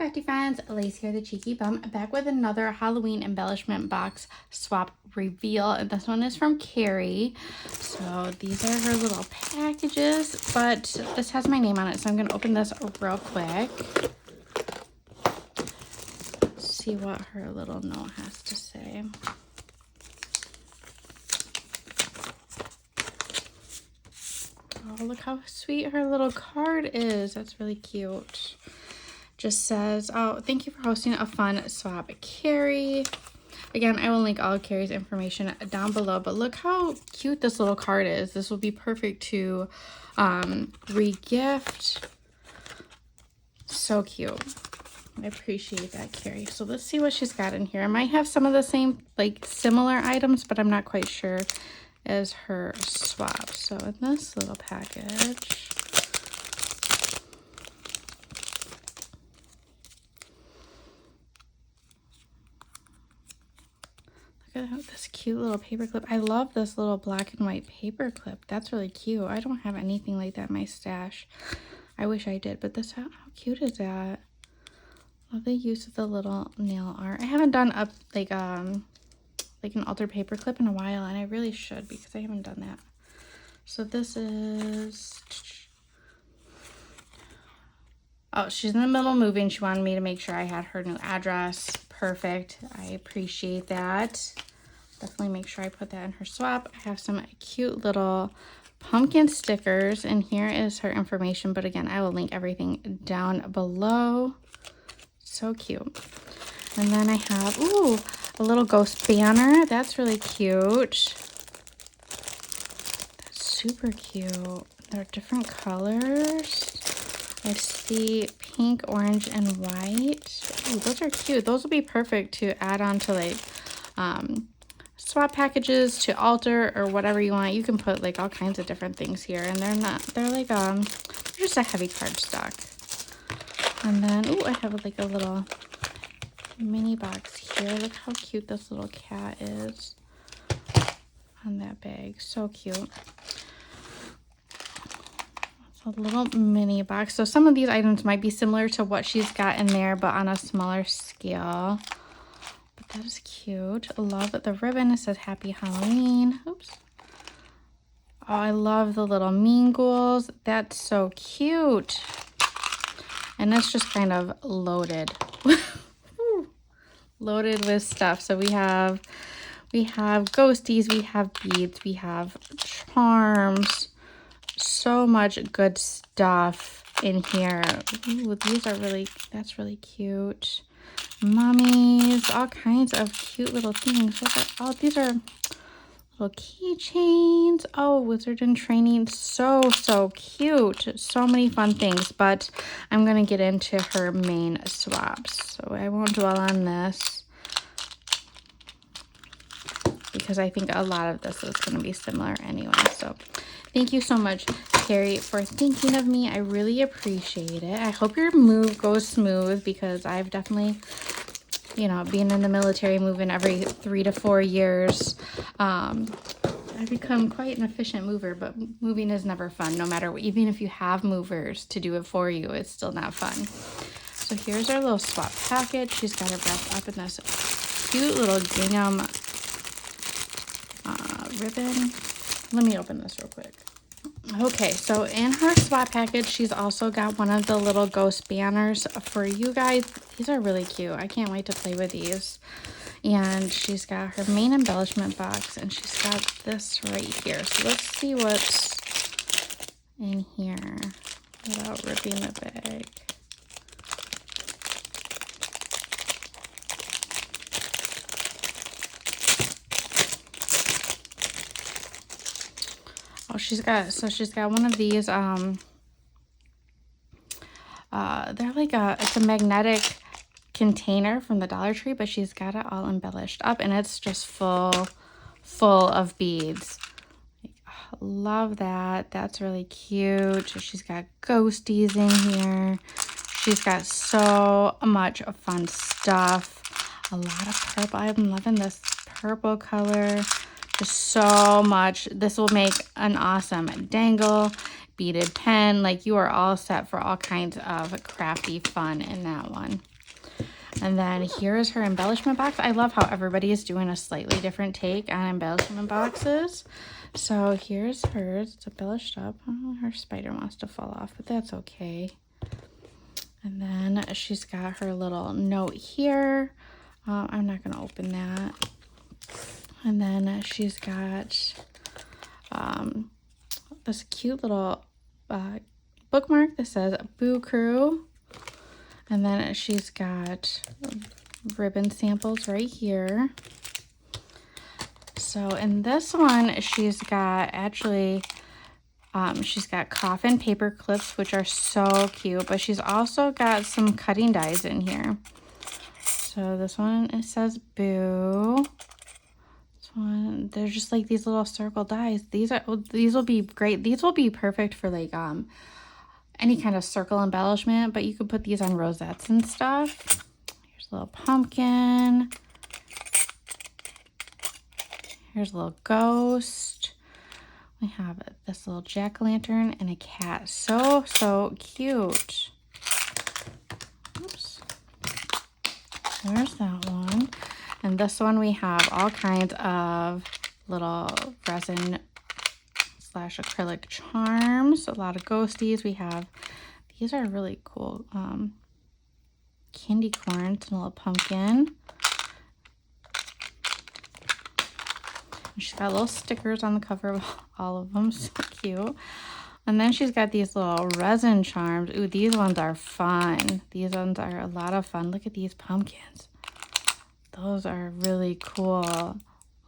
crafty friends, Elise here, the Cheeky Bum, back with another Halloween embellishment box swap reveal. And this one is from Kerrie. So these are her little packages, but this has my name on it, so I'm going to open this real quick. See what her little note has to say. Oh, look how sweet her little card is. That's really cute. Just says, oh, thank you for hosting a fun swap, Kerrie. Again, I will link all of Kerrie's information down below, but look how cute this little card is. This will be perfect to re-gift. So cute. I appreciate that, Kerrie. So let's see what she's got in here. I might have some of the same, like, similar items, but I'm not quite sure as her swap. So in this little package, look at this cute little paper clip. I love this little black and white paper clip. That's really cute. I don't have anything like that in my stash. I wish I did, but this, how cute is that? Love the use of the little nail art. I haven't done up like an altered paper clip in a while, and I really should because I haven't done that. So this is, oh, she's in the middle of moving. She wanted me to make sure I had her new address. Perfect. I appreciate that. Definitely make sure I put that in her swap. I have some cute little pumpkin stickers, and here is her information. But again, I will link everything down below. So cute. And then I have, ooh, a little ghost banner. That's really cute. That's super cute. They're different colors. I see pink, orange, and white. Ooh, those are cute. Those will be perfect to add on to like swap packages, to alter, or whatever you want. You can put like all kinds of different things here, and they're like they're just a heavy cardstock. And then, ooh, I have like a little mini box here. Look how cute this little cat is on that bag. So cute. It's a little mini box. So some of these items might be similar to what she's got in there, but on a smaller scale. But that is cute. I love the ribbon. It says Happy Halloween. Oops. Oh, I love the little mean ghouls. That's so cute. And it's just kind of loaded. Loaded with stuff. So we have ghosties, we have beads, we have charms. So much good stuff in here. Ooh, these are really, that's really cute. Mummies, all kinds of cute little things. Look at, oh, these are little keychains. Oh, wizard in training. So cute. So many fun things, but I'm going to get into her main swaps. So I won't dwell on this because I think a lot of this is going to be similar anyway. So thank you so much, Kerrie, for thinking of me. I really appreciate it. I hope your move goes smooth because I've definitely, you know, being in the military, moving every 3 to 4 years, I've become quite an efficient mover, but moving is never fun, no matter what. Even if you have movers to do it for you, it's still not fun. So here's our little swap package. She's got it wrapped up in this cute little gingham ribbon. Let me open this real quick. Okay, so in her swap package, she's also got one of the little ghost banners for you guys. These are really cute. I can't wait to play with these. And she's got her main embellishment box, and she's got this right here. So let's see what's in here without ripping the bag. Oh, she's got one of these, they're like it's a magnetic container from the Dollar Tree, but she's got it all embellished up, and it's just full of beads. Love that. That's really cute. She's got ghosties in here. She's got so much fun stuff. A lot of purple. I'm loving this purple color. Just so much. This will make an awesome dangle, beaded pen. Like, you are all set for all kinds of crafty fun in that one. And then here's her embellishment box. I love how everybody is doing a slightly different take on embellishment boxes. So here's hers. It's embellished up. Oh, her spider wants to fall off, but that's okay. And then she's got her little note here. I'm not going to open that. And then she's got this cute little bookmark that says Boo Crew. And then she's got ribbon samples right here. So in this one, she's got she's got coffin paper clips, which are so cute, but she's also got some cutting dies in here. So this one, it says Boo. This one, they're just like these little circle dies. These will be great. These will be perfect for like any kind of circle embellishment, but you could put these on rosettes and stuff. Here's a little pumpkin. Here's a little ghost. We have this little jack-o'-lantern and a cat. So, so cute. Oops. There's that one. And this one we have all kinds of little resin / acrylic charms. A lot of ghosties. We have, these are really cool. Candy corns and a little pumpkin. She's got little stickers on the cover of all of them. So cute. And then she's got these little resin charms. Ooh, these ones are fun. These ones are a lot of fun. Look at these pumpkins. Those are really cool.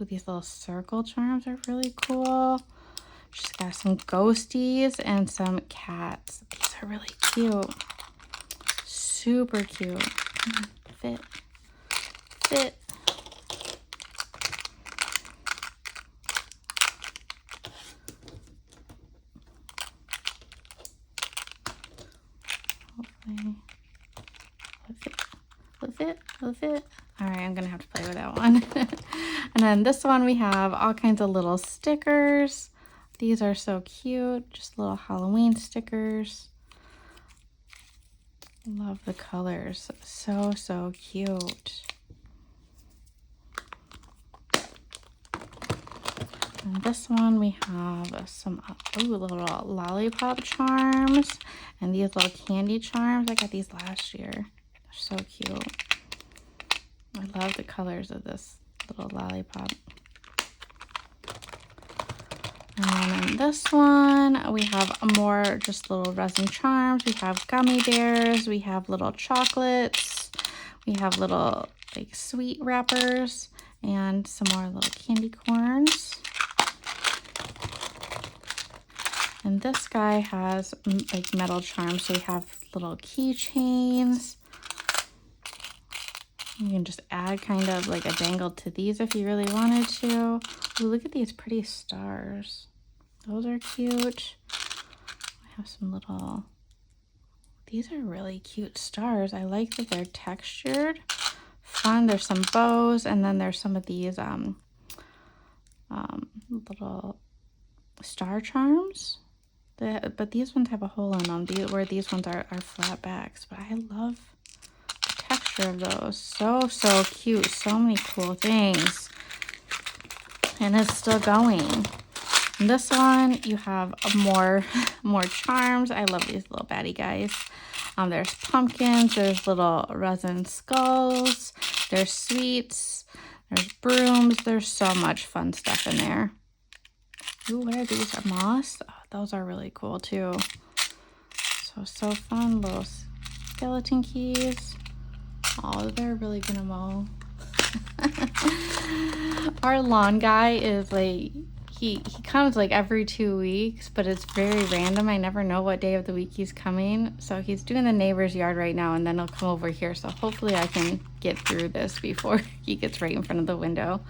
Ooh, these little circle charms are really cool. She's got some ghosties and some cats. These are really cute. Super cute. Fit. Fit. Fit. All right, I'm gonna have to play with that one. And then this one we have all kinds of little stickers. These are so cute, just little Halloween stickers. Love the colors, so, so cute. And this one we have some little lollipop charms and these little candy charms. I got these last year. They're so cute. I love the colors of this little lollipop. And then this one, we have more just little resin charms. We have gummy bears. We have little chocolates. We have little like sweet wrappers and some more little candy corns. And this guy has like metal charms. So we have little keychains. You can just add kind of like a dangle to these if you really wanted to. Ooh, look at these pretty stars. Those are cute. I have some little, these are really cute stars. I like that they're textured. Fun. There's some bows, and then there's some of these little star charms. But these ones have a hole in them, where these ones are flat backs. But I love the texture of those. So, so cute. So many cool things. And it's still going. In this one, you have more charms. I love these little baddie guys. There's pumpkins. There's little resin skulls. There's sweets. There's brooms. There's so much fun stuff in there. Ooh, what are these? Are moss? Oh, those are really cool too. So fun. Little skeleton keys. Oh, they're really gonna mow. Our lawn guy is like, he comes like every 2 weeks, but it's very random. I never know what day of the week he's coming. So he's doing the neighbor's yard right now, and then he'll come over here. So hopefully I can get through this before he gets right in front of the window.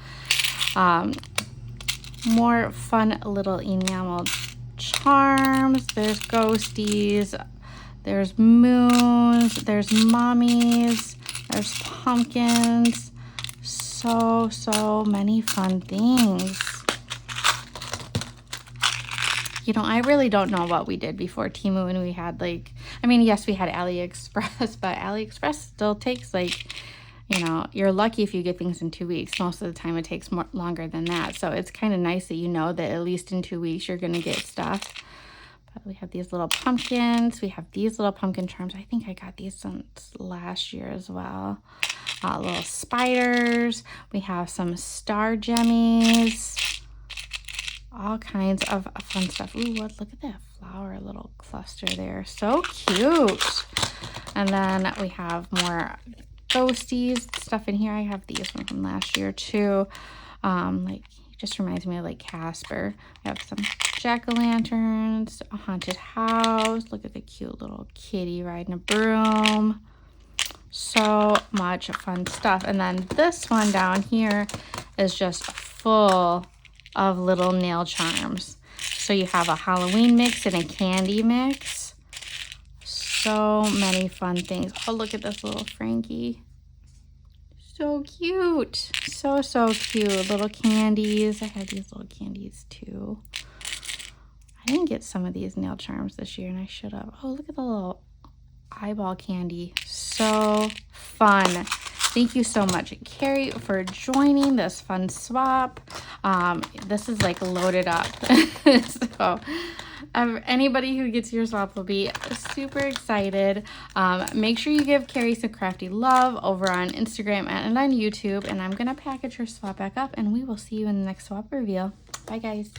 More fun little enameled charms. There's ghosties. There's moons. There's mommies. There's pumpkins. So many fun things. You know, I really don't know what we did before Temu, and we had like, I mean, yes, we had AliExpress, but AliExpress still takes like, you know, you're lucky if you get things in 2 weeks. Most of the time it takes more longer than that. So it's kind of nice that you know that at least in 2 weeks you're going to get stuff. But we have these little pumpkins. We have these little pumpkin charms. I think I got these since last year as well. Little spiders. We have some star jemmies. All kinds of fun stuff. Ooh, look at that flower little cluster there. So cute. And then we have more ghosties stuff in here. I have these ones from last year too. Like, just reminds me of like Casper. I have some jack-o'-lanterns, a haunted house. Look at the cute little kitty riding a broom. So much fun stuff. And then this one down here is just full of little nail charms. So you have a Halloween mix and a candy mix. So many fun things. Oh, look at this little Frankie. So cute. So cute. Little candies. I had these little candies too. I didn't get some of these nail charms this year, and I should have. Oh, look at the little eyeball candy. So fun. Thank you so much, Kerrie, for joining this fun swap. This is like loaded up. So anybody who gets your swap will be super excited. Make sure you give Kerrie some crafty love over on Instagram and on YouTube. And I'm going to package her swap back up, and we will see you in the next swap reveal. Bye, guys.